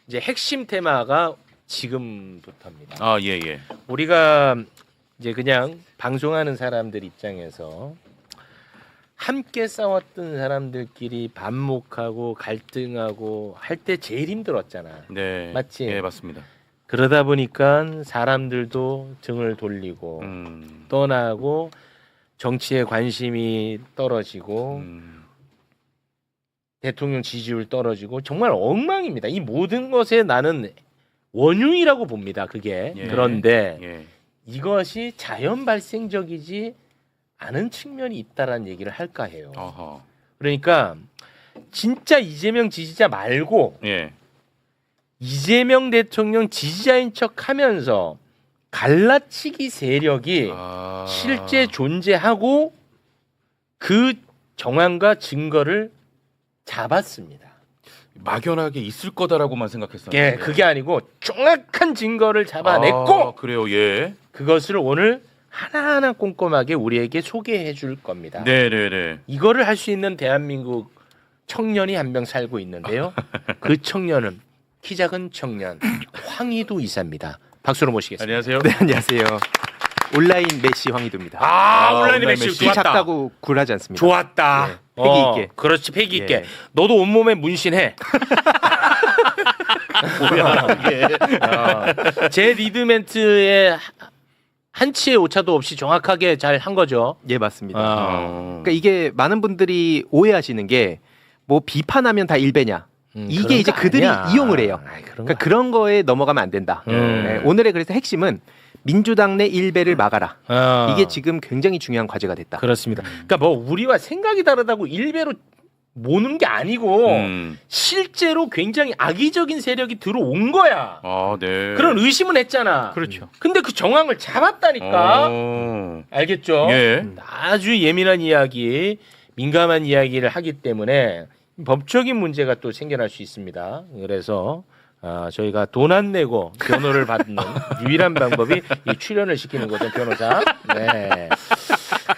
이제 핵심 테마가 지금부터입니다. 아, 예, 예. 우리가 이제 그냥 방송하는 사람들 입장에서 함께 싸웠던 사람들끼리 반목하고 갈등하고 할 때 제일 힘들었잖아. 네. 맞지? 예, 맞습니다. 그러다 보니까 사람들도 등을 돌리고 떠나고 정치에 관심이 떨어지고 대통령 지지율 떨어지고 정말 엉망입니다. 이 모든 것에 나는 원흉이라고 봅니다. 그게. 예. 그런데 예. 이것이 자연 발생적이지 않은 측면이 있다라는 얘기를 할까 해요. 어허. 그러니까 진짜 이재명 지지자 말고 예. 이재명 대통령 지지자인 척하면서 갈라치기 세력이 실제 존재하고 그 정황과 증거를 잡았습니다. 막연하게 있을 거다라고만 생각했었는데. 예, 그게 아니고 정확한 증거를 잡아냈고 그래요. 예. 그것을 오늘 하나하나 꼼꼼하게 우리에게 소개해 줄 겁니다. 네, 네, 네. 이거를 할 수 있는 대한민국 청년이 한 명 살고 있는데요. 그 청년은 키 작은 청년 황희도 이사입니다. 박수로 모시겠습니다. 안녕하세요. 네, 안녕하세요. 온라인 메시 황희도입니다. 온라인 온라인 메시 메시. 키 좋았다. 작다고 굴하지 않습니다. 좋았다. 네, 패기 있게. 그렇지, 패기 있게. 예. 너도 온몸에 문신해. 뭐야 이게. 제 리드멘트에 한치의 오차도 없이 정확하게 잘 한 거죠. 예, 맞습니다. 어. 그러니까 이게 많은 분들이 오해하시는 게 뭐 비판하면 다 일배냐. 이게 그런 이제 거 그들이 아니야. 이용을 해요. 아이, 그러니까 그런 거에 넘어가면 안 된다. 네, 오늘의 그래서 핵심은 민주당 내 일배를 막아라. 이게 지금 굉장히 중요한 과제가 됐다. 그렇습니다. 그러니까 뭐 우리와 생각이 다르다고 일배로 모는 게 아니고 실제로 굉장히 악의적인 세력이 들어온 거야. 아, 네. 그런 의심은 했잖아. 그렇죠. 근데 그 정황을 잡았다니까. 알겠죠? 예. 아주 예민한 이야기, 민감한 이야기를 하기 때문에 법적인 문제가 또 생겨날 수 있습니다. 그래서 저희가 돈 안 내고 변호를 받는 유일한 방법이 이 출연을 시키는 거죠, 변호사. 네.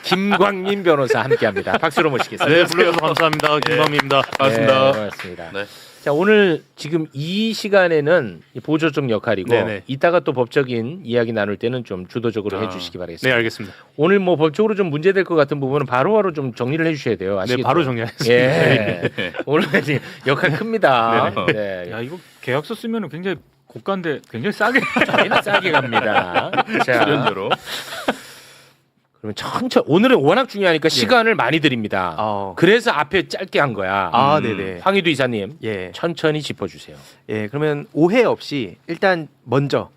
김광민 변호사 함께합니다. 박수로 모시겠습니다. 네, 불러주셔서 감사합니다. 김광민입니다. 반갑습니다. 네, 고맙습니다. 네. 자, 오늘 지금 이 시간에는 보조적 역할이고 네네. 이따가 또 법적인 이야기 나눌 때는 좀 주도적으로 해주시기 바라겠습니다. 네, 알겠습니다. 오늘 뭐 법적으로 좀 문제될 것 같은 부분은 바로바로 좀 정리를 해주셔야 돼요. 아시겠죠? 네, 바로 정리하겠습니다. 예. 오늘 이제 역할 큽니다. 네네. 네. 야, 이거 계약서 쓰면 굉장히 고가인데 굉장히 싸게. 저희는 싸게 갑니다. 자, 출연료로. 그러면 천천히 오늘은 워낙 중요하니까 시간을 많이 드립니다. 그래서 앞에 짧게 한 거야. 네네. 황희도 이사님, 예. 천천히 짚어주세요. 예, 그러면 오해 없이 일단 먼저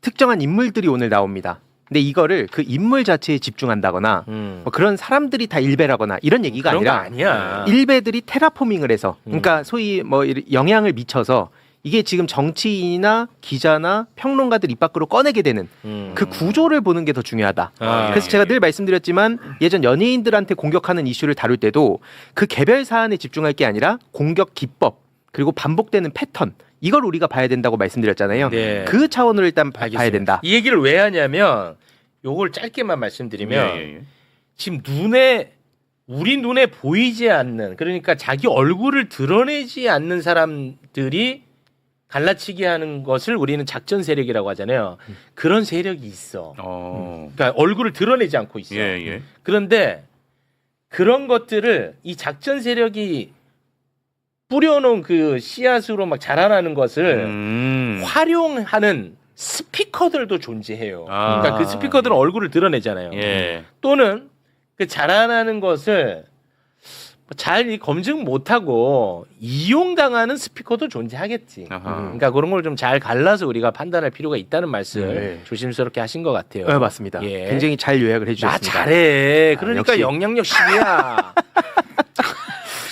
특정한 인물들이 오늘 나옵니다. 근데 이거를 그 인물 자체에 집중한다거나 뭐 그런 사람들이 다 일배라거나 이런 얘기가 그런 거 아니라 아니야. 일배들이 테라포밍을 해서 그러니까 소위 뭐 영향을 미쳐서 이게 지금 정치인이나 기자나 평론가들 입 밖으로 꺼내게 되는 그 구조를 보는 게 더 중요하다. 그래서 제가 늘 말씀드렸지만 예전 연예인들한테 공격하는 이슈를 다룰 때도 그 개별 사안에 집중할 게 아니라 공격 기법 그리고 반복되는 패턴 이걸 우리가 봐야 된다고 말씀드렸잖아요. 네. 그 차원으로 일단 봐야 된다. 이 얘기를 왜 하냐면 요걸 짧게만 말씀드리면 예. 지금 우리 눈에 보이지 않는 그러니까 자기 얼굴을 드러내지 않는 사람들이 갈라치기 하는 것을 우리는 작전 세력이라고 하잖아요. 그런 세력이 있어. 그러니까 얼굴을 드러내지 않고 있어. 예. 그런데 그런 것들을 이 작전 세력이 뿌려놓은 그 씨앗으로 막 자라나는 것을 활용하는 스피커들도 존재해요. 그러니까 그 스피커들은 얼굴을 드러내잖아요. 예. 또는 그 자라나는 것을 잘 검증 못하고 이용당하는 스피커도 존재하겠지. 그러니까 그런 걸 좀 잘 갈라서 우리가 판단할 필요가 있다는 말씀을 조심스럽게 하신 것 같아요. 네, 맞습니다. 예. 굉장히 잘 요약을 나 해주셨습니다. 잘해. 그러니까 역시. 영향력 10이야.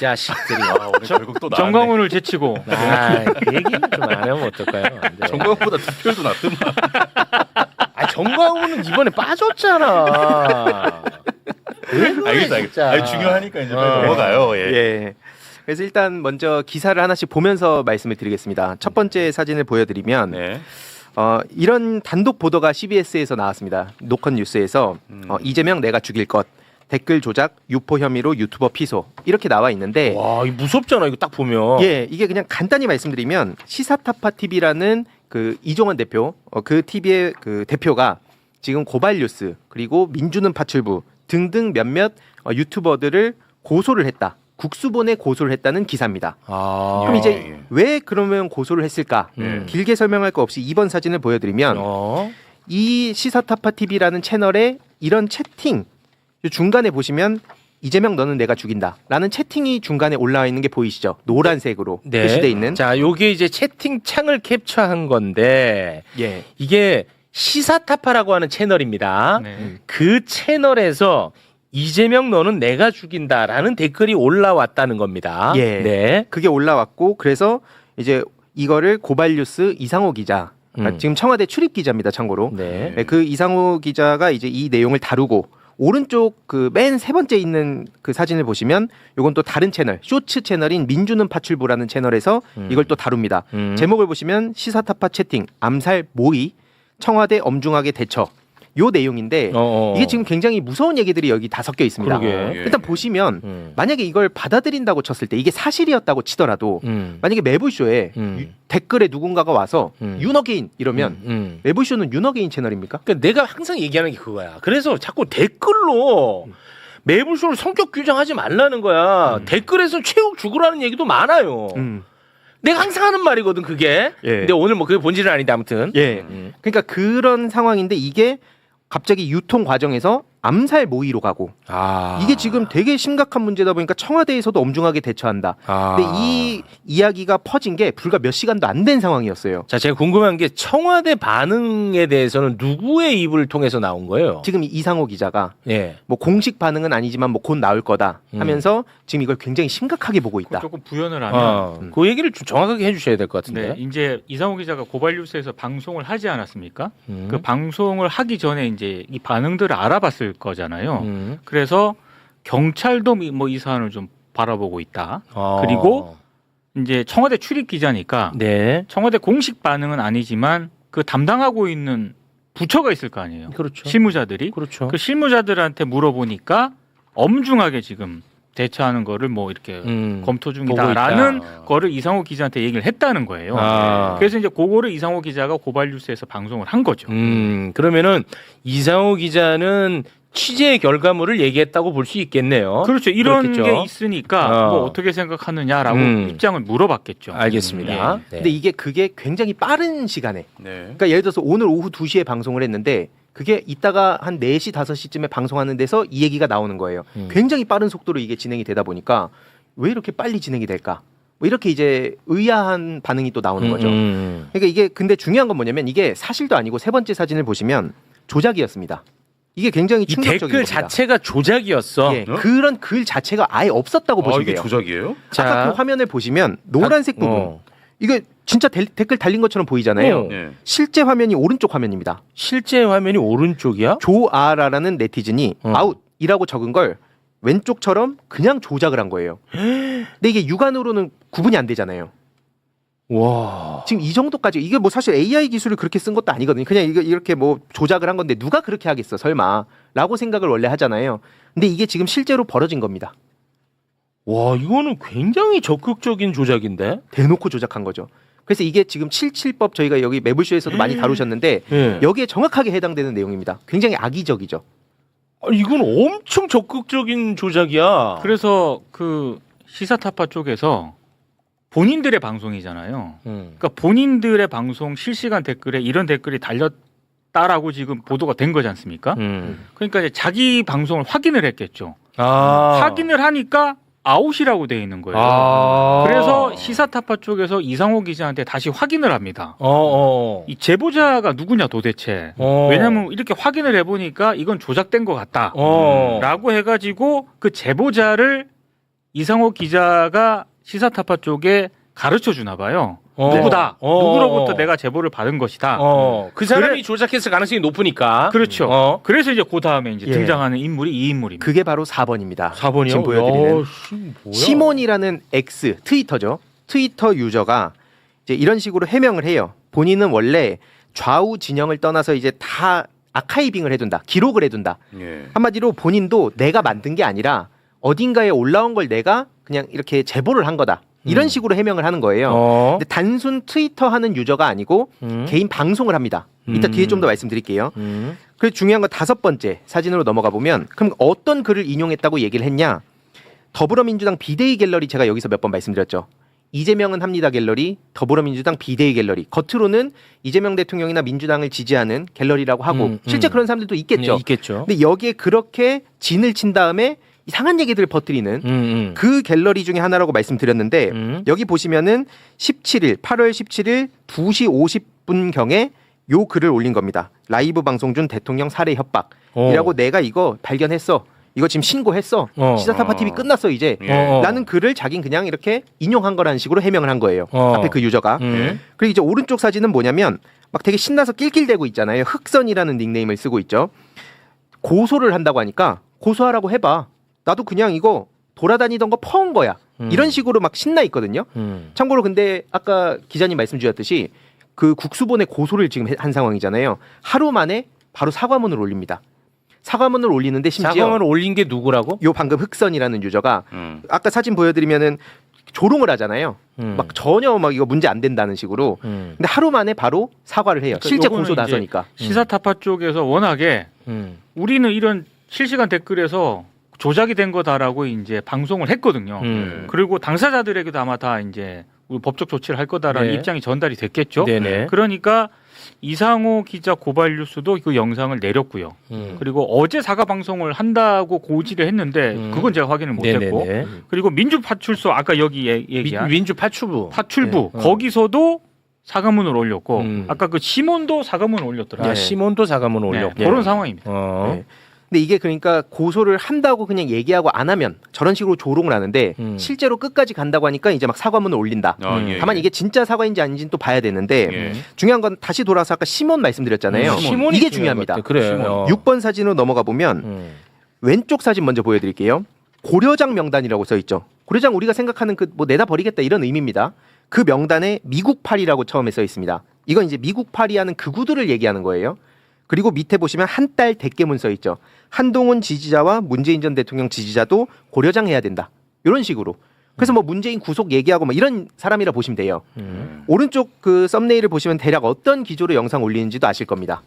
자식들이. 오늘 결국 또 나왔네. 정광훈을 제치고. 그 얘기는 좀 안 하면 어떨까요? 안 돼. 정광훈보다 득표율도 낮더만. 정광훈은 이번에 빠졌잖아. 왜 그래, 알겠어. 진짜. 아니, 중요하니까 이제 빨리 넘어가요. 예. 예. 그래서 일단 먼저 기사를 하나씩 보면서 말씀을 드리겠습니다. 첫 번째 사진을 보여드리면 네. 이런 단독 보도가 CBS에서 나왔습니다. 노컷 뉴스에서 이재명 내가 죽일 것 댓글 조작, 유포 혐의로 유튜버 피소 이렇게 나와 있는데 와, 이거 무섭잖아. 이거 딱 보면. 예, 이게 그냥 간단히 말씀드리면 시사타파 TV라는 그 이종원 대표, 그 TV의 그 대표가 지금 고발뉴스 그리고 민주는 파출부 등등 몇몇 유튜버들을 고소를 했다. 국수본에 고소를 했다는 기사입니다. 그럼 이제 왜 그러면 고소를 했을까? 길게 설명할 거 없이 이번 사진을 보여드리면 이 시사타파 TV라는 채널에 이런 채팅 중간에 보시면 이재명 너는 내가 죽인다라는 채팅이 중간에 올라와 있는 게 보이시죠? 노란색으로 네. 표시돼 있는. 자, 요게 이제 채팅창을 캡처한 건데 예. 이게 시사타파라고 하는 채널입니다. 네. 그 채널에서 이재명 너는 내가 죽인다라는 댓글이 올라왔다는 겁니다. 예. 네. 그게 올라왔고 그래서 이제 이거를 고발뉴스 이상호 기자 지금 청와대 출입 기자입니다. 참고로 네. 네, 그 이상호 기자가 이제 이 내용을 다루고 오른쪽 그 맨 세 번째 있는 그 사진을 보시면 이건 또 다른 채널 쇼츠 채널인 민주는 파출부라는 채널에서 이걸 또 다룹니다. 제목을 보시면 시사타파 채팅 암살 모의 청와대 엄중하게 대처 요 내용인데 이게 지금 굉장히 무서운 얘기들이 여기 다 섞여 있습니다. 그러게. 일단 보시면 만약에 이걸 받아들인다고 쳤을 때 이게 사실이었다고 치더라도 만약에 매불쇼에 댓글에 누군가가 와서 윤어게인 이러면 매불쇼는 윤어게인 채널입니까? 그러니까 내가 항상 얘기하는 게 그거야. 그래서 자꾸 댓글로 매불쇼를 성격 규정하지 말라는 거야. 댓글에서 최욱 죽으라는 얘기도 많아요. 내가 항상 하는 말이거든 그게. 예. 근데 오늘 뭐 그게 본질은 아닌데 아무튼. 예. 그러니까 그런 상황인데 이게 갑자기 유통 과정에서 암살 모의로 가고 이게 지금 되게 심각한 문제다 보니까 청와대에서도 엄중하게 대처한다. 근데 이 이야기가 퍼진 게 불과 몇 시간도 안 된 상황이었어요. 자, 제가 궁금한 게 청와대 반응에 대해서는 누구의 입을 통해서 나온 거예요? 지금 이상호 기자가 예. 뭐 공식 반응은 아니지만 뭐 곧 나올 거다 하면서 지금 이걸 굉장히 심각하게 보고 있다. 조금 부연을 하면 그 얘기를 좀 정확하게 해주셔야 될 것 같은데. 네, 이제 이상호 기자가 고발뉴스에서 방송을 하지 않았습니까? 그 방송을 하기 전에 이제 이 반응들을 알아봤을 거잖아요. 그래서 경찰도 뭐 이 사안을 좀 바라보고 있다. 그리고 이제 청와대 출입 기자니까 네. 청와대 공식 반응은 아니지만 그 담당하고 있는 부처가 있을 거 아니에요. 그렇죠. 실무자들이. 그렇죠. 그 실무자들한테 물어보니까 엄중하게 지금 대처하는 거를 뭐 이렇게 검토 중이다라는 거를 이상호 기자한테 얘기를 했다는 거예요. 그래서 이제 그거를 이상호 기자가 고발뉴스에서 방송을 한 거죠. 그러면은 이상호 기자는 취재 결과물을 얘기했다고 볼 수 있겠네요. 그렇죠. 이런 그렇겠죠. 게 있으니까 뭐 어떻게 생각하느냐라고 입장을 물어봤겠죠. 알겠습니다. 네. 근데 이게 그게 굉장히 빠른 시간에 네. 그러니까 예를 들어서 오늘 오후 2시에 방송을 했는데 그게 이따가 한 4시 5시쯤에 방송하는 데서 이 얘기가 나오는 거예요. 굉장히 빠른 속도로 이게 진행이 되다 보니까 왜 이렇게 빨리 진행이 될까? 뭐 이렇게 이제 의아한 반응이 또 나오는 거죠. 그러니까 이게 근데 중요한 건 뭐냐면 이게 사실도 아니고 세 번째 사진을 보시면 조작이었습니다. 이게 굉장히 이 충격적인 댓글 겁니다. 자체가 조작이었어. 예, 그런 글 자체가 아예 없었다고 보시면 이게 돼요. 조작이에요? 아까 그 화면을 보시면 노란색 부분 이게 진짜 댓글 달린 것처럼 보이잖아요. 네. 실제 화면이 오른쪽 화면입니다. 실제 화면이 오른쪽이야? 조아라라는 네티즌이 아웃이라고 적은 걸 왼쪽처럼 그냥 조작을 한 거예요. 근데 이게 육안으로는 구분이 안 되잖아요. 와. 지금 이 정도까지 이게 뭐 사실 AI 기술을 그렇게 쓴 것도 아니거든요. 그냥 이거 이렇게 뭐 조작을 한 건데 누가 그렇게 하겠어 설마라고 생각을 원래 하잖아요. 근데 이게 지금 실제로 벌어진 겁니다. 와, 이거는 굉장히 적극적인 조작인데. 대놓고 조작한 거죠. 그래서 이게 지금 77법 저희가 여기 매불쇼에서도 많이 다루셨는데 예. 여기에 정확하게 해당되는 내용입니다. 굉장히 악의적이죠. 이건 엄청 적극적인 조작이야. 그래서 그 시사타파 쪽에서 본인들의 방송이잖아요. 그러니까 본인들의 방송 실시간 댓글에 이런 댓글이 달렸다라고 지금 보도가 된 거지 않습니까? 그러니까 이제 자기 방송을 확인을 했겠죠. 확인을 하니까 아웃이라고 돼 있는 거예요. 그래서 시사타파 쪽에서 이상호 기자한테 다시 확인을 합니다. 이 제보자가 누구냐 도대체. 왜냐하면 이렇게 확인을 해보니까 이건 조작된 것 같다. 라고 해가지고 그 제보자를 이상호 기자가 시사타파 쪽에 가르쳐 주나 봐요. 누구다. 누구로부터 내가 제보를 받은 것이다. 그 사람이 조작했을 가능성이 높으니까. 그렇죠. 그래서 이제 그 다음에 이제 예. 등장하는 인물이 이 인물입니다. 그게 바로 4번입니다. 4번이요? 지금 보여드리는 뭐야? 시몬이라는 X 트위터죠. 트위터 유저가 이제 이런 식으로 해명을 해요. 본인은 원래 좌우 진영을 떠나서 이제 다 아카이빙을 해둔다, 기록을 해둔다. 예. 한마디로 본인도 내가 만든 게 아니라 어딘가에 올라온 걸 내가 그냥 이렇게 제보를 한 거다. 이런 식으로 해명을 하는 거예요. 근데 단순 트위터 하는 유저가 아니고 개인 방송을 합니다. 이따 뒤에 좀 더 말씀드릴게요. 그리고 중요한 건 5번째 사진으로 넘어가 보면 그럼 어떤 글을 인용했다고 얘기를 했냐? 더불어민주당 비대위 갤러리 제가 여기서 몇 번 말씀드렸죠. 이재명은 합니다 갤러리, 더불어민주당 비대위 갤러리. 겉으로는 이재명 대통령이나 민주당을 지지하는 갤러리라고 하고 실제 그런 사람들도 있겠죠. 네, 있겠죠. 근데 여기에 그렇게 진을 친 다음에 이상한 얘기들을 퍼뜨리는 그 갤러리 중에 하나라고 말씀드렸는데 여기 보시면은 8월 17일 2시 50분경에 요 글을 올린 겁니다. 라이브 방송 중 대통령 살해 협박이라고 내가 이거 발견했어. 이거 지금 신고했어. 시사타파 TV 끝났어 이제. 라는 글을 자긴 그냥 이렇게 인용한 거라는 식으로 해명을 한 거예요. 앞에 그 유저가. 그리고 이제 오른쪽 사진은 뭐냐면 막 되게 신나서 낄낄대고 있잖아요. 흑선이라는 닉네임을 쓰고 있죠. 고소를 한다고 하니까 고소하라고 해봐. 나도 그냥 이거 돌아다니던 거 퍼온 거야. 이런 식으로 막 신나 있거든요. 참고로 근데 아까 기자님 말씀 주셨듯이 그 국수본에 고소를 지금 한 상황이잖아요. 하루 만에 바로 사과문을 올립니다. 사과문을 올리는데 심지어 사과문을 올린 게 누구라고? 요 방금 흑선이라는 유저가 아까 사진 보여드리면은 조롱을 하잖아요. 막 전혀 막 이거 문제 안 된다는 식으로. 근데 하루 만에 바로 사과를 해요. 그러니까 실제 요거는 고소 이제 나서니까. 시사타파 쪽에서 워낙에 우리는 이런 실시간 댓글에서 조작이 된 거다라고 이제 방송을 했거든요. 그리고 당사자들에게도 아마 다 이제 우리 법적 조치를 할 거다라는 네. 입장이 전달이 됐겠죠. 네네. 그러니까 이상호 기자 고발 뉴스도 그 영상을 내렸고요. 그리고 어제 사과 방송을 한다고 고지를 했는데 그건 제가 확인을 못했고, 네네네. 그리고 민주파출소 아까 여기 얘기한 민주파출부. 파출부 네. 거기서도 사과문을 올렸고 아까 그 시몬도 사과문을 올렸더라고요. 아, 시몬도 사과문 올렸고. 네, 그런 상황입니다. 네. 근데 이게 그러니까 고소를 한다고 그냥 얘기하고 안 하면 저런 식으로 조롱을 하는데 실제로 끝까지 간다고 하니까 이제 막 사과문을 올린다. 예, 다만 이게 진짜 사과인지 아닌지는 또 봐야 되는데 예. 중요한 건 다시 돌아서 아까 시몬 말씀드렸잖아요. 시몬이 이게 중요한 중요합니다. 것 같아. 그래요. 6번 사진으로 넘어가 보면 왼쪽 사진 먼저 보여드릴게요. 고려장 명단이라고 써 있죠. 고려장 우리가 생각하는 그 뭐 내다 버리겠다 이런 의미입니다. 그 명단에 미국파리라고 처음에 써 있습니다. 이건 이제 미국파리 하는 극우들을 얘기하는 거예요. 그리고 밑에 보시면 한 달 대깨문 써 있죠. 한동훈 지지자와 문재인 전 대통령 지지자도 고려장 해야 된다. 이런 식으로. 그래서 뭐 문재인 구속 얘기하고 뭐 이런 사람이라 보시면 돼요. 오른쪽 그 썸네일을 보시면 대략 어떤 기조로 영상 올리는지도 아실 겁니다.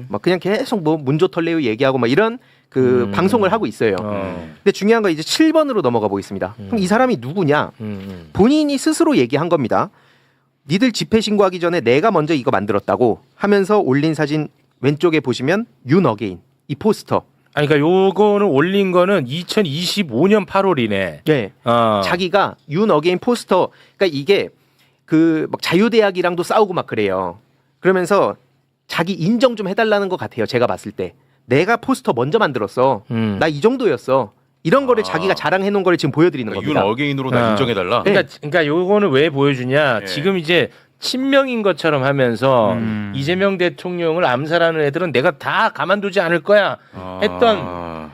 막 그냥 계속 뭐 문조털레우 얘기하고 막 이런 그 방송을 하고 있어요. 근데 중요한 건 이제 7번으로 넘어가 보겠습니다. 그럼 이 사람이 누구냐? 본인이 스스로 얘기한 겁니다. 니들 집회 신고하기 전에 내가 먼저 이거 만들었다고 하면서 올린 사진 왼쪽에 보시면 윤 어게인 이 포스터. 아니 그러니까 요거는 올린 거는 2025년 8월이네. 네. 자기가 윤 어게인 포스터. 그러니까 이게 그 막 자유대학이랑도 싸우고 막 그래요. 그러면서 자기 인정 좀 해달라는 것 같아요. 제가 봤을 때 내가 포스터 먼저 만들었어. 나 이 정도였어. 이런 거를 자기가 자랑해 놓은 거를 지금 보여드리는 윤 겁니다. 어게인으로 나 인정해달라. 그러니까 요거는 왜 보여주냐? 예. 지금 이제 친명인 것처럼 하면서 이재명 대통령을 암살하는 애들은 내가 다 가만두지 않을 거야 했던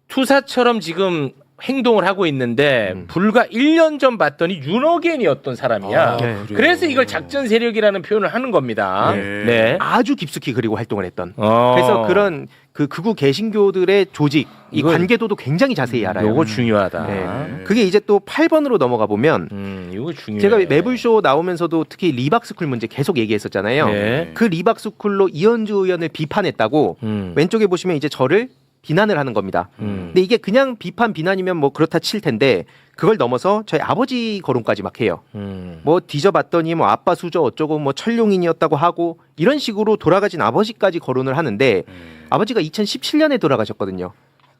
투사처럼 지금 행동을 하고 있는데 불과 1년 전 봤더니 윤어겐이었던 사람이야. 그래서 이걸 작전 세력이라는 표현을 하는 겁니다. 네. 아주 깊숙이 그리고 활동을 했던. 그래서 그런 그 극우 개신교들의 조직, 이 이거- 관계도도 굉장히 자세히 알아요. 요거 중요하다. 네. 그게 이제 또 8번으로 넘어가 보면 이거 중요해. 제가 매불쇼 나오면서도 특히 리박스쿨 문제 계속 얘기했었잖아요. 네. 그 리박스쿨로 이현주 의원을 비판했다고 왼쪽에 보시면 이제 저를 비난을 하는 겁니다. 근데 이게 그냥 비난이면 뭐 그렇다 칠 텐데 그걸 넘어서 저희 아버지 거론까지 막 해요. 뭐 뒤져봤더니 뭐 아빠 수저 어쩌고 뭐 철룡인이었다고 하고 이런 식으로 돌아가신 아버지까지 거론을 하는데 아버지가 2017년에 돌아가셨거든요.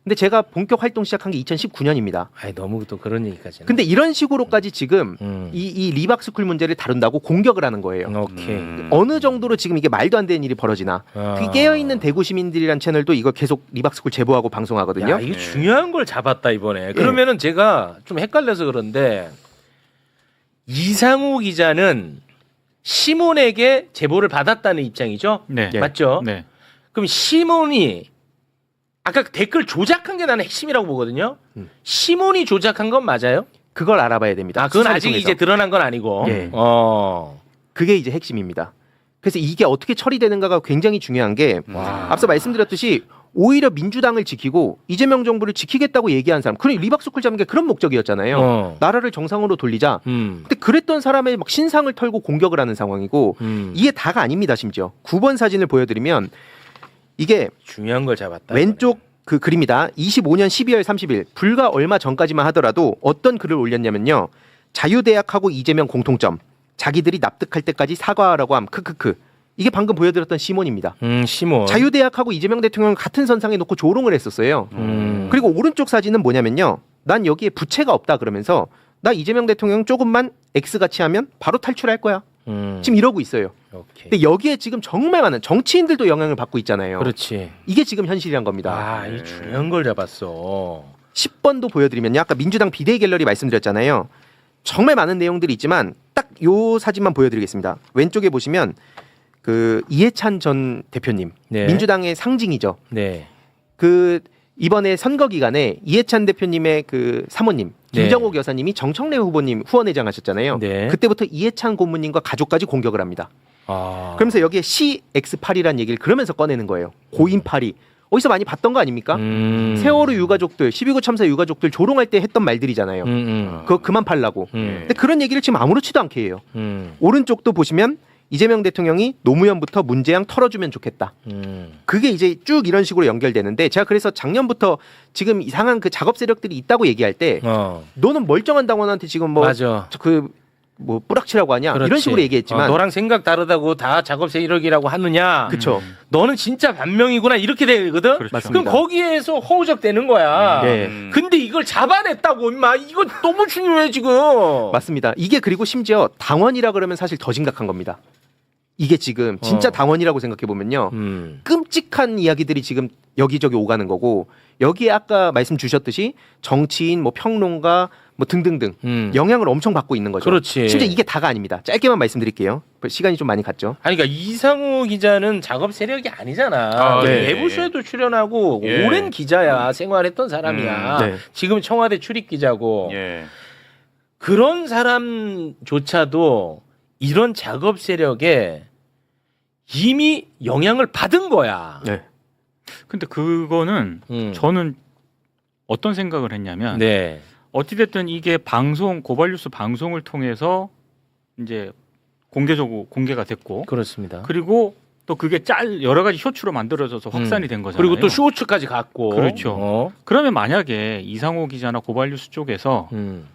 근데 제가 본격 활동 시작한 게 2019년입니다. 아이 너무 또 그런 얘기까지는. 근데 이런 식으로까지 지금 이 리박스쿨 문제를 다룬다고 공격을 하는 거예요. 오케이. 어느 정도로 지금 이게 말도 안 되는 일이 벌어지나. 그 깨어있는 대구 시민들이란 채널도 이거 계속 리박스쿨 제보하고 방송하거든요. 야, 이게 중요한 걸 잡았다 이번에. 그러면은 제가 좀 헷갈려서 그런데 이상우 기자는 시몬에게 제보를 받았다는 입장이죠? 네. 맞죠? 네. 그럼 시몬이 아까 댓글 조작한 게 나는 핵심이라고 보거든요. 시몬이 조작한 건 맞아요? 그걸 알아봐야 됩니다. 아, 그건 수사를 아직 통해서. 이제 드러난 건 아니고. 예. 어. 그게 이제 핵심입니다. 그래서 이게 어떻게 처리되는가가 굉장히 중요한 게 와. 앞서 말씀드렸듯이 오히려 민주당을 지키고 이재명 정부를 지키겠다고 얘기한 사람, 그럼 리박스쿨 잡는 게 그런 목적이었잖아요. 나라를 정상으로 돌리자. 근데 그랬던 사람의 막 신상을 털고 공격을 하는 상황이고 이게 다가 아닙니다. 심지어 9번 사진을 보여드리면 이게 중요한 걸 잡았다. 왼쪽 그 글입니다. 25년 12월 30일 불과 얼마 전까지만 하더라도 어떤 글을 올렸냐면요. 자유대학하고 이재명 공통점. 자기들이 납득할 때까지 사과하라고 함. 크크크. 이게 방금 보여드렸던 시몬입니다. 시몬. 자유대학하고 이재명 대통령을 같은 선상에 놓고 조롱을 했었어요. 그리고 오른쪽 사진은 뭐냐면요. 난 여기에 부채가 없다 그러면서 나 이재명 대통령 조금만 X같이 하면 바로 탈출할 거야. 지금 이러고 있어요. 오케이. 근데 여기에 지금 정말 많은 정치인들도 영향을 받고 있잖아요. 그렇지. 이게 지금 현실이란 겁니다. 아, 이 중요한 걸 잡았어. 10번도 보여드리면요. 아까 민주당 비대위 갤러리 말씀드렸잖아요. 정말 많은 내용들이 있지만 딱 요 사진만 보여드리겠습니다. 왼쪽에 보시면 그 이해찬 전 대표님, 네. 민주당의 상징이죠. 네. 그 이번에 선거 기간에 이해찬 대표님의 그 사모님 네. 김정옥 여사님이 정청래 후보님 후원회장 하셨잖아요. 네. 그때부터 이해찬 고모님과 가족까지 공격을 합니다. 아. 그러면서 여기에 CX8이라는 얘기를 그러면서 꺼내는 거예요. 고인팔이. 어디서 많이 봤던 거 아닙니까? 세월호 유가족들, 12.9 참사 유가족들 조롱할 때 했던 말들이잖아요. 그거 그만 팔라고. 근데 그런 얘기를 지금 아무렇지도 않게 해요. 오른쪽도 보시면 이재명 대통령이 노무현부터 문재양 털어주면 좋겠다. 그게 이제 쭉 이런 식으로 연결되는데 제가 그래서 작년부터 지금 이상한 그 작업 세력들이 있다고 얘기할 때 너는 멀쩡한 당원한테 지금 뭐 맞아. 뭐 뿌락치라고 하냐 그렇지. 이런 식으로 얘기했지만 너랑 생각 다르다고 다 작업 세력이라고 하느냐. 그쵸. 너는 진짜 반명이구나 이렇게 되거든. 그렇죠. 맞습니다. 그럼 거기에서 허우적 되는 거야. 네. 근데 이걸 잡아냈다고 임마. 이거 너무 중요해 지금. 맞습니다. 이게 그리고 심지어 당원이라 그러면 사실 더 심각한 겁니다. 이게 지금 진짜 당원이라고 생각해 보면요. 끔찍한 이야기들이 지금 여기저기 오가는 거고 여기에 아까 말씀 주셨듯이 정치인, 뭐 평론가, 뭐 등등등 영향을 엄청 받고 있는 거죠. 그렇지. 심지어 이게 다가 아닙니다. 짧게만 말씀드릴게요. 시간이 좀 많이 갔죠. 아니 그러니까 이상우 기자는 작업 세력이 아니잖아. 아, 네. 내부쇼에도 출연하고 예. 오랜 기자야. 생활했던 사람이야. 네. 지금 청와대 출입 기자고. 예. 그런 사람조차도 이런 작업 세력에 이미 영향을 받은 거야. 네. 근데 그거는 저는 어떤 생각을 했냐면 네. 어찌됐든 이게 방송 고발뉴스 방송을 통해서 이제 공개적으로 공개가 됐고 그렇습니다. 그리고 또 그게 여러 가지 쇼츠로 만들어져서 확산이 된 거잖아요. 그리고 또 쇼츠까지 갔고. 그렇죠. 그러면 만약에 이상호 기자나 고발뉴스 쪽에서 음.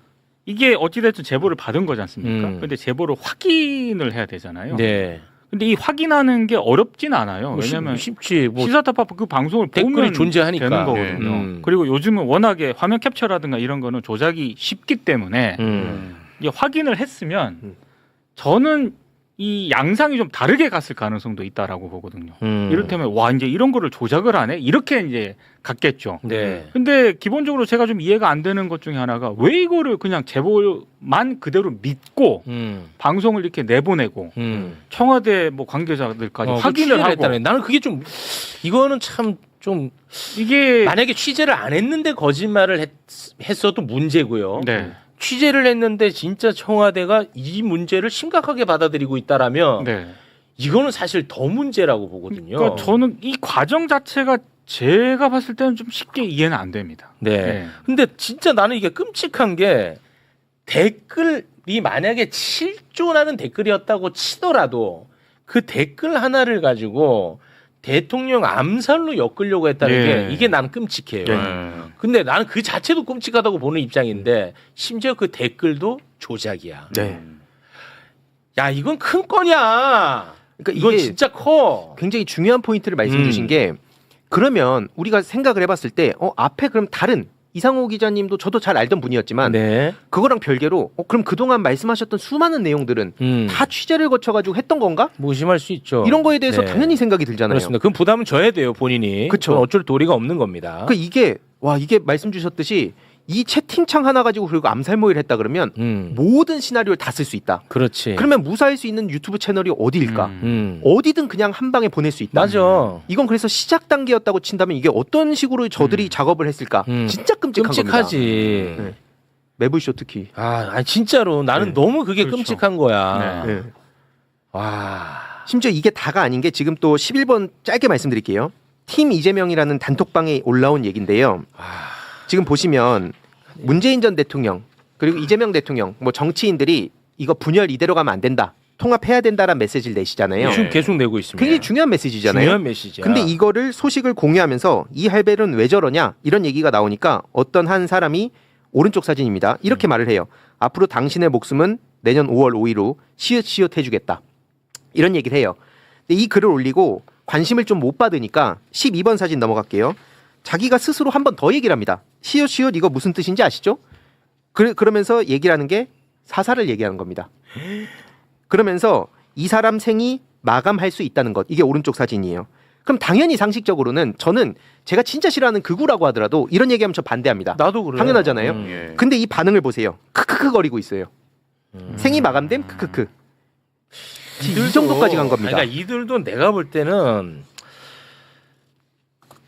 이게 어찌됐든 제보를 받은 거지 않습니까? 음. 근데 제보를 확인을 해야 되잖아요. 네. 근데 이 확인하는 게 어렵진 않아요. 뭐 왜냐하면 쉽지. 뭐 시사타파 그 방송을 댓글이 보면 존재하니까. 되는 거거든요. 그리고 요즘은 워낙에 화면 캡처라든가 이런 거는 조작이 쉽기 때문에 이게 확인을 했으면 저는 이 양상이 좀 다르게 갔을 가능성도 있다라고 보거든요. 이를테면 와 이제 이런 거를 조작을 하네 이렇게 이제 갔겠죠. 네. 근데 기본적으로 제가 좀 이해가 안 되는 것 중에 하나가 왜 이거를 그냥 제보만 그대로 믿고 방송을 이렇게 내보내고 청와대 뭐 관계자들까지 확인을 하고 했다네. 나는 그게 좀 이거는 참 좀 이게 만약에 취재를 안 했는데 거짓말을 했어도 문제고요. 네. 취재를 했는데 진짜 청와대가 이 문제를 심각하게 받아들이고 있다라면 네. 이거는 사실 더 문제라고 보거든요. 그러니까 저는 이 과정 자체가 제가 봤을 때는 좀 쉽게 이해는 안 됩니다. 네. 근데 진짜 나는 이게 끔찍한 게 댓글이 만약에 7조라는 댓글이었다고 치더라도 그 댓글 하나를 가지고 대통령 암살로 엮으려고 했다는 예. 게 이게 나는 끔찍해요. 근데 나는 그 자체도 끔찍하다고 보는 입장인데 심지어 그 댓글도 조작이야. 네. 야 이건 큰 건이야. 그러니까 이건 이게 진짜 커. 굉장히 중요한 포인트를 말씀 주신 게 그러면 우리가 생각을 해봤을 때 앞에 그럼 다른 이상호 기자님도 저도 잘 알던 분이었지만 네. 그거랑 별개로 그럼 그동안 말씀하셨던 수많은 내용들은 다 취재를 거쳐가지고 했던 건가? 무심할 수 있죠. 이런 거에 대해서 네. 당연히 생각이 들잖아요. 그렇습니다. 그럼 부담은 져야 돼요 본인이. 그쵸. 그건 어쩔 도리가 없는 겁니다. 그 이게 말씀 주셨듯이 이 채팅창 하나 가지고 그리고 암살 모의를 했다 그러면 모든 시나리오를 다 쓸 수 있다. 그렇지. 그러면 무사할 수 있는 유튜브 채널이 어디일까? 어디든 그냥 한 방에 보낼 수 있다. 맞아. 이건 그래서 시작 단계였다고 친다면 이게 어떤 식으로 저들이 작업을 했을까? 진짜 끔찍한 끔찍하지. 겁니다. 네. 매불쇼 특히. 아니 진짜로 나는 네. 너무 그게 그렇죠. 끔찍한 거야. 네. 네. 와. 심지어 이게 다가 아닌 게 지금 또 11번 짧게 말씀드릴게요. 팀 이재명이라는 단톡방에 올라온 얘기인데요. 지금 보시면 문재인 전 대통령 그리고 이재명 대통령 뭐 정치인들이 이거 분열 이대로 가면 안 된다. 통합해야 된다라는 메시지를 내시잖아요. 지금 계속 내고 있습니다. 굉장히 중요한 메시지잖아요. 중요한 메시지야. 근데 이거를 소식을 공유하면서 이 할배는 왜 저러냐 이런 얘기가 나오니까 어떤 한 사람이 오른쪽 사진입니다. 이렇게 말을 해요. 앞으로 당신의 목숨은 내년 5월 5일 후 시읒시읒 해주겠다. 이런 얘기를 해요. 근데 이 글을 올리고 관심을 좀 못 받으니까 12번 사진 넘어갈게요. 자기가 스스로 한 번 더 얘기를 합니다. 시읒시읒 이거 무슨 뜻인지 아시죠? 그러면서 얘기를 하는 게 사사를 얘기하는 겁니다. 그러면서 이 사람 생이 마감할 수 있다는 것. 이게 오른쪽 사진이에요. 그럼 당연히 상식적으로는 저는 제가 진짜 싫어하는 극우라고 하더라도 이런 얘기하면 저 반대합니다. 나도 그래요. 당연하잖아요. 예. 근데 이 반응을 보세요. 크크크 거리고 있어요. 생이 마감됨 크크크. 이 정도까지 간 겁니다. 그러니까 이들도 내가 볼 때는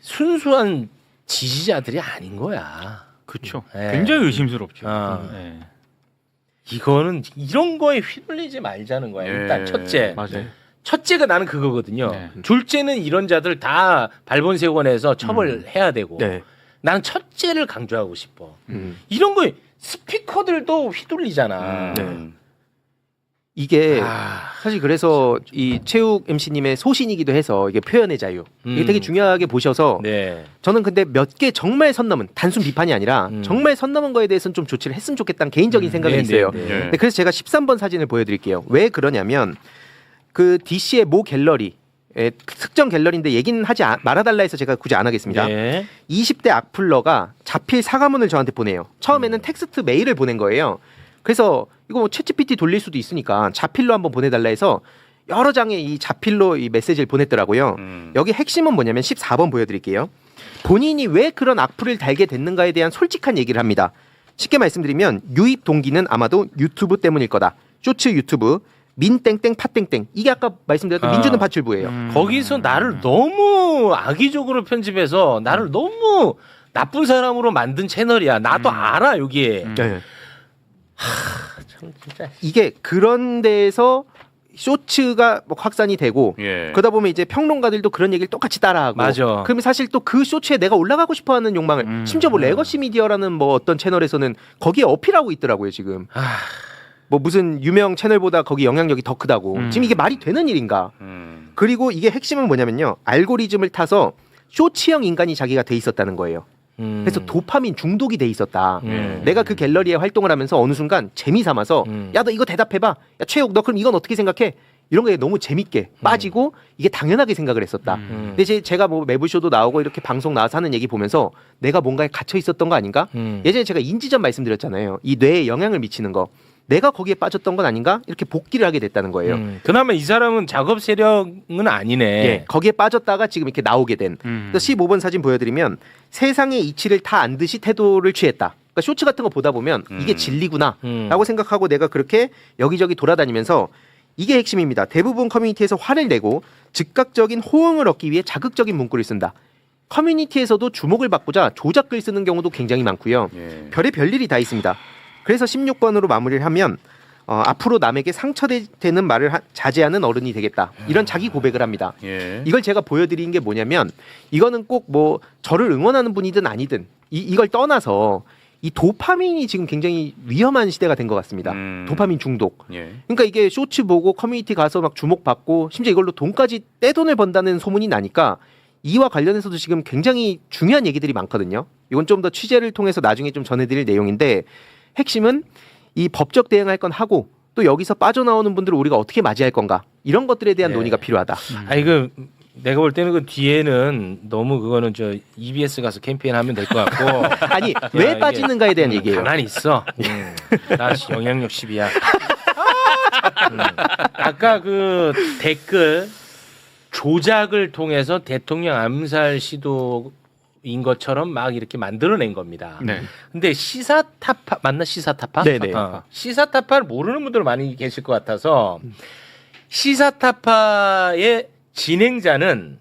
순수한 지지자들이 아닌 거야. 그렇죠. 네. 굉장히 의심스럽죠. 아. 네. 이거는 이런 거에 휘둘리지 말자는 거야. 일단 예. 첫째. 맞아요. 첫째가 나는 그거거든요. 네. 둘째는 이런 자들 다 발본색원에서 처벌해야 되고. 네. 나는 첫째를 강조하고 싶어. 음. 이런 거 스피커들도 휘둘리잖아. 네. 이게 아, 사실 그래서 이 최욱 MC님의 소신이기도 해서 이게 표현의 자유 이게 되게 중요하게 보셔서 네. 저는 근데 몇 개 정말 선 넘은 단순 비판이 아니라 정말 선 넘은 거에 대해서는 좀 조치를 했으면 좋겠다는 개인적인 생각이 네, 있어요. 네, 네. 예. 네, 그래서 제가 13번 사진을 보여드릴게요. 왜 그러냐면 그 DC의 모 갤러리 특정 갤러리인데 얘기는 하지 말아달라 해서 제가 굳이 안 하겠습니다. 네. 20대 악플러가 자필 사과문을 저한테 보내요. 처음에는 텍스트 메일을 보낸 거예요. 그래서 이거 뭐 챗GPT 돌릴 수도 있으니까 자필로 한번 보내달라 해서 여러 장의 이 자필로 이 메시지를 보냈더라고요. 여기 핵심은 뭐냐면 14번 보여드릴게요. 본인이 왜 그런 악플을 달게 됐는가에 대한 솔직한 얘기를 합니다. 쉽게 말씀드리면 유입 동기는 아마도 유튜브 때문일 거다. 쇼츠 유튜브 민땡땡 팥땡땡 이게 아까 말씀드렸던 민주는 파출부예요. 거기서 나를 너무 악의적으로 편집해서 나를 너무 나쁜 사람으로 만든 채널이야. 나도 알아 여기에. 네. 참 진짜. 이게 그런 데에서 쇼츠가 뭐 확산이 되고 예. 그러다 보면 이제 평론가들도 그런 얘기를 똑같이 따라하고 맞아. 그러면 사실 또 그 쇼츠에 내가 올라가고 싶어하는 욕망을 심지어 뭐 레거시 미디어라는 뭐 어떤 채널에서는 거기에 어필하고 있더라고요 지금. 뭐 무슨 유명 채널보다 거기 영향력이 더 크다고. 지금 이게 말이 되는 일인가? 그리고 이게 핵심은 뭐냐면요. 알고리즘을 타서 쇼츠형 인간이 자기가 돼 있었다는 거예요. 그래서 도파민 중독이 돼 있었다. 내가 그 갤러리에 활동을 하면서 어느 순간 재미 삼아서 야 너 이거 대답해봐. 야 최욱 너 그럼 이건 어떻게 생각해? 이런 거에 너무 재밌게 빠지고 이게 당연하게 생각을 했었다. 근데 제가 뭐 매부쇼도 나오고 이렇게 방송 나와서 하는 얘기 보면서 내가 뭔가에 갇혀 있었던 거 아닌가? 예전에 제가 인지전 말씀드렸잖아요. 이 뇌에 영향을 미치는 거. 내가 거기에 빠졌던 건 아닌가? 이렇게 복귀를 하게 됐다는 거예요. 그나마 이 사람은 작업 세력은 아니네. 예, 거기에 빠졌다가 지금 이렇게 나오게 된. 그래서 15번 사진 보여드리면 세상의 이치를 다 안 듯이 태도를 취했다. 그러니까 쇼츠 같은 거 보다 보면 이게 진리구나라고 생각하고 내가 그렇게 여기저기 돌아다니면서 이게 핵심입니다. 대부분 커뮤니티에서 화를 내고 즉각적인 호응을 얻기 위해 자극적인 문구를 쓴다. 커뮤니티에서도 주목을 받고자 조작글 쓰는 경우도 굉장히 많고요. 예. 별의별 일이 다 있습니다. 그래서 16번으로 마무리를 하면 앞으로 남에게 상처되는 말을 자제하는 어른이 되겠다. 이런 자기 고백을 합니다. 예. 이걸 제가 보여드린 게 뭐냐면 이거는 꼭 뭐 저를 응원하는 분이든 아니든 이걸 떠나서 이 도파민이 지금 굉장히 위험한 시대가 된 것 같습니다. 도파민 중독. 예. 그러니까 이게 쇼츠 보고 커뮤니티 가서 막 주목받고 심지어 이걸로 돈까지 떼돈을 번다는 소문이 나니까 이와 관련해서도 지금 굉장히 중요한 얘기들이 많거든요. 이건 좀 더 취재를 통해서 나중에 좀 전해드릴 내용인데 핵심은 이 법적 대응할 건 하고 또 여기서 빠져나오는 분들을 우리가 어떻게 맞이할 건가 이런 것들에 대한 네. 논의가 필요하다. 아니 그 내가 볼 때는 그 뒤에는 너무 그거는 저 EBS 가서 캠페인하면 될 것 같고. 아니 야, 왜 이게 빠지는가에 대한 얘기예요. 가만히 있어. 나 영향력 10이야. 아까 그 댓글 조작을 통해서 대통령 암살 시도인 것처럼 막 이렇게 만들어낸 겁니다. 네. 근데 시사타파 맞나 시사타파? 네네. 시사타파를 모르는 분들 많이 계실 것 같아서 시사타파의 진행자는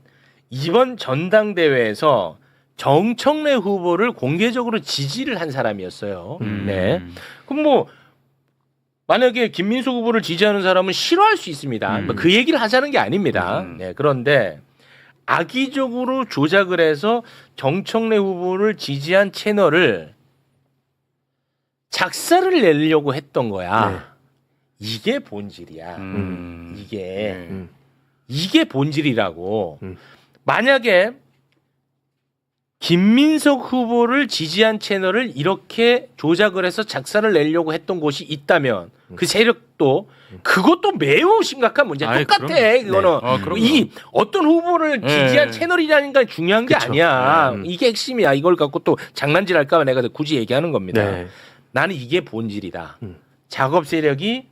이번 전당대회에서 정청래 후보를 공개적으로 지지를 한 사람이었어요. 네. 그럼 뭐 만약에 김민석 후보를 지지하는 사람은 싫어할 수 있습니다. 뭐그 얘기를 하자는 게 아닙니다. 네, 그런데 악의적으로 조작을 해서 정청래 후보를 지지한 채널을 작사를 내려고 했던 거야. 네. 이게 본질이야. 이게 본질이라고. 만약에 김민석 후보를 지지한 채널을 이렇게 조작을 해서 작사를 내려고 했던 곳이 있다면 그 세력도 그것도 매우 심각한 문제야. 아이, 똑같아. 그럼요. 그거는 그럼요. 이 어떤 후보를 지지한 채널이라는 게 중요한 게 그쵸. 아니야. 이게 핵심이야. 이걸 갖고 또 장난질할까 봐 내가 굳이 얘기하는 겁니다. 네. 나는 이게 본질이다. 작업 세력이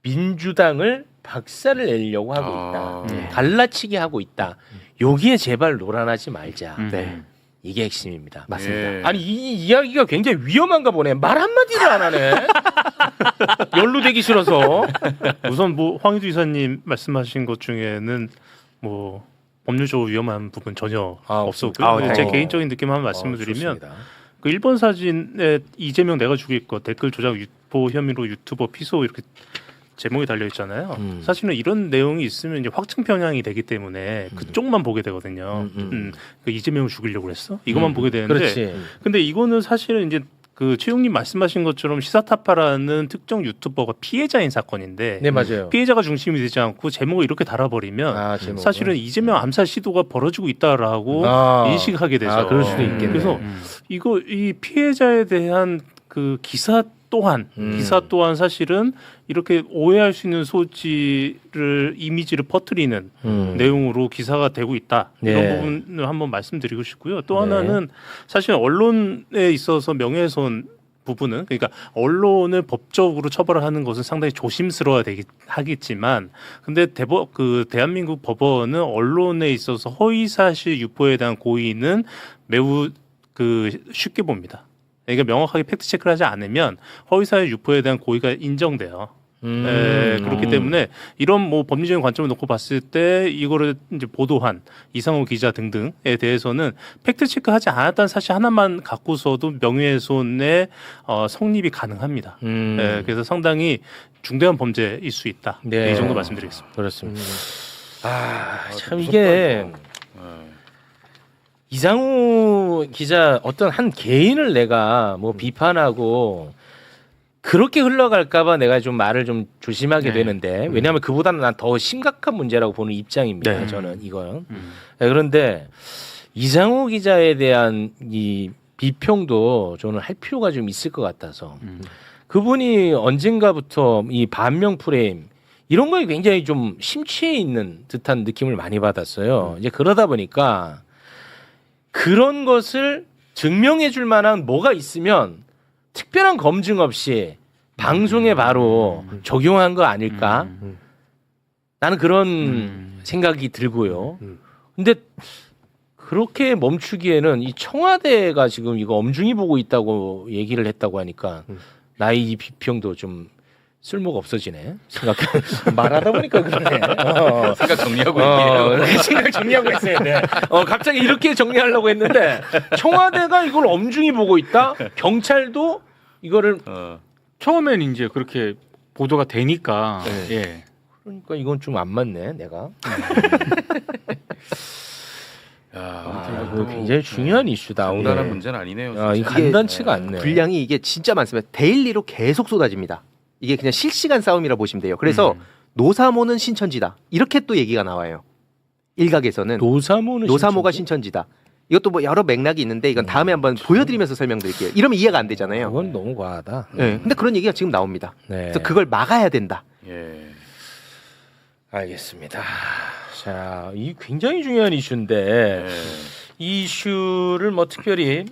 민주당을 박살을 내려고 하고 있다. 갈라치게 하고 있다. 여기에 제발 놀아나지 말자. 네. 이게 핵심입니다. 맞습니다. 예. 아니 이 이야기가 굉장히 위험한가 보네. 말 한마디를 안 하네. 연루되기 싫어서. 우선 뭐 황희두 이사님 말씀하신 것 중에는 뭐 법률적으로 위험한 부분 전혀 없었고요. 아, 제 다행이네요. 개인적인 느낌 한번 말씀을 드리면 좋습니다. 그 일본 사진에 이재명 내가 죽일 것 댓글 조작 유포 혐의로 유튜버 피소 이렇게 제목이 달려 있잖아요. 사실은 이런 내용이 있으면 이제 확증 편향이 되기 때문에 그쪽만 보게 되거든요. 그 이재명을 죽이려고 그랬어? 이것만 보게 되는데. 그렇지. 근데 이거는 사실은 이제 그 최용님 말씀하신 것처럼 시사타파라는 특정 유튜버가 피해자인 사건인데 네 맞아요. 피해자가 중심이 되지 않고 제목을 이렇게 달아버리면 제목을. 사실은 이재명 암살 시도가 벌어지고 있다라고 인식하게 되죠. 그럴 수도 있겠네. 그래서 이거 이 피해자에 대한 그 기사 또한 사실은 이렇게 오해할 수 있는 소지를 이미지를 퍼뜨리는 내용으로 기사가 되고 있다. 네. 이런 부분을 한번 말씀드리고 싶고요. 또 하나는 사실 언론에 있어서 명예훼손 부분은 그러니까 언론을 법적으로 처벌을 하는 것은 상당히 조심스러워야 하겠지만 근데 대한민국 법원은 언론에 있어서 허위사실 유포에 대한 고의는 매우 쉽게 봅니다. 그러니까 명확하게 팩트 체크를 하지 않으면 허위사실 유포에 대한 고의가 인정돼요. 그렇기 때문에 이런 뭐 법리적인 관점을 놓고 봤을 때 이거를 이제 보도한 이상호 기자 등등에 대해서는 팩트 체크하지 않았다는 사실 하나만 갖고서도 명예훼손의 성립이 가능합니다. 그래서 상당히 중대한 범죄일 수 있다. 네. 이 정도 말씀드리겠습니다. 그렇습니다. 참 이게 이상우 기자 어떤 한 개인을 내가 뭐 비판하고 그렇게 흘러갈까봐 내가 좀 말을 좀 조심하게 되는데 왜냐하면 그보다는 난 더 심각한 문제라고 보는 입장입니다. 네. 저는 이건. 그런데 이상우 기자에 대한 이 비평도 저는 할 필요가 좀 있을 것 같아서 그분이 언젠가부터 이 반명 프레임 이런 거에 굉장히 좀 심취해 있는 듯한 느낌을 많이 받았어요. 이제 그러다 보니까 그런 것을 증명해 줄 만한 뭐가 있으면 특별한 검증 없이 방송에 바로 적용한 거 아닐까? 나는 그런 생각이 들고요. 근데 그렇게 멈추기에는 이 청와대가 지금 이거 엄중히 보고 있다고 얘기를 했다고 하니까 나의 이 비평도 좀 쓸모가 없어지네. 말하다 보니까 그러네. 생각 정리하고 있네요. 생각 정리하고 있어야 돼. 갑자기 이렇게 정리하려고 했는데 청와대가 이걸 엄중히 보고 있다. 경찰도 이거를 처음엔 이제 그렇게 보도가 되니까 예. 그러니까 이건 좀 안 맞네. 내가. 이거 굉장히 중요한 이슈다. 간단한 오늘. 문제는 아니네요. 이 진짜. 간단치가 않네. 분량이 이게 진짜 많습니다. 데일리로 계속 쏟아집니다. 이게 그냥 실시간 싸움이라 보시면 돼요. 그래서 노사모는 신천지다. 이렇게 또 얘기가 나와요. 일각에서는 노사모가 신천지다. 이것도 뭐 여러 맥락이 있는데 이건 다음에 한번 보여드리면서 설명드릴게요. 이러면 이해가 안 되잖아요. 그건 너무 과하다. 네. 근데 그런 얘기가 지금 나옵니다. 네. 그래서 그걸 막아야 된다. 예. 알겠습니다. 자, 이 굉장히 중요한 이슈인데 이 이슈를 뭐 특별히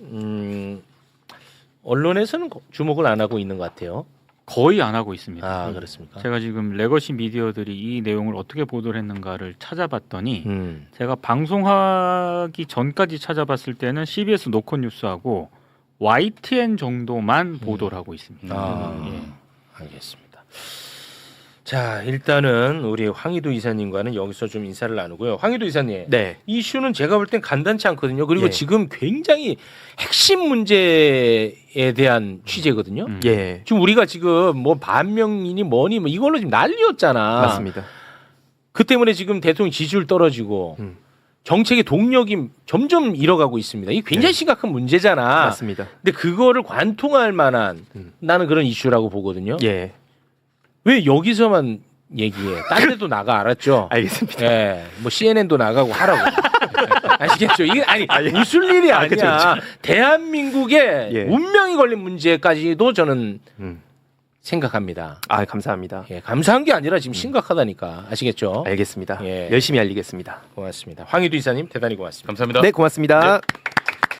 언론에서는 주목을 안 하고 있는 것 같아요. 거의 안 하고 있습니다. 아, 그렇습니까? 제가 지금 레거시 미디어들이 이 내용을 어떻게 보도를 했는가를 찾아봤더니 제가 방송하기 전까지 찾아봤을 때는 CBS 노컷뉴스하고 YTN 정도만 보도를 하고 있습니다. 아, 예. 알겠습니다. 자, 일단은 우리 황희도 이사님과는 여기서 좀 인사를 나누고요. 황희도 이사님, 네. 이슈는 제가 볼 땐 간단치 않거든요. 그리고 예. 지금 굉장히 핵심 문제에 대한 취재거든요. 예. 지금 우리가 지금 뭐 반명이니 뭐니 뭐 이걸로 지금 난리였잖아. 맞습니다. 그 때문에 지금 대통령 지지율 떨어지고 음. 정책의 동력이 점점 잃어가고 있습니다. 이게 굉장히 심각한 문제잖아. 맞습니다. 근데 그거를 관통할 만한 음. 나는 그런 이슈라고 보거든요. 예. 왜 여기서만 얘기해? 딴 데도 나가, 알았죠? 알겠습니다. 예, 뭐 CNN도 나가고 하라고. 아시겠죠? 이게 아니 웃을 일이 아니야. 그쵸. 대한민국의 예. 운명이 걸린 문제까지도 저는 음. 생각합니다. 아, 감사합니다. 예, 감사한 게 아니라 지금 심각하다니까. 아시겠죠? 알겠습니다. 예. 열심히 알리겠습니다. 고맙습니다. 황희도 이사님 대단히 고맙습니다. 감사합니다. 네, 고맙습니다. 네.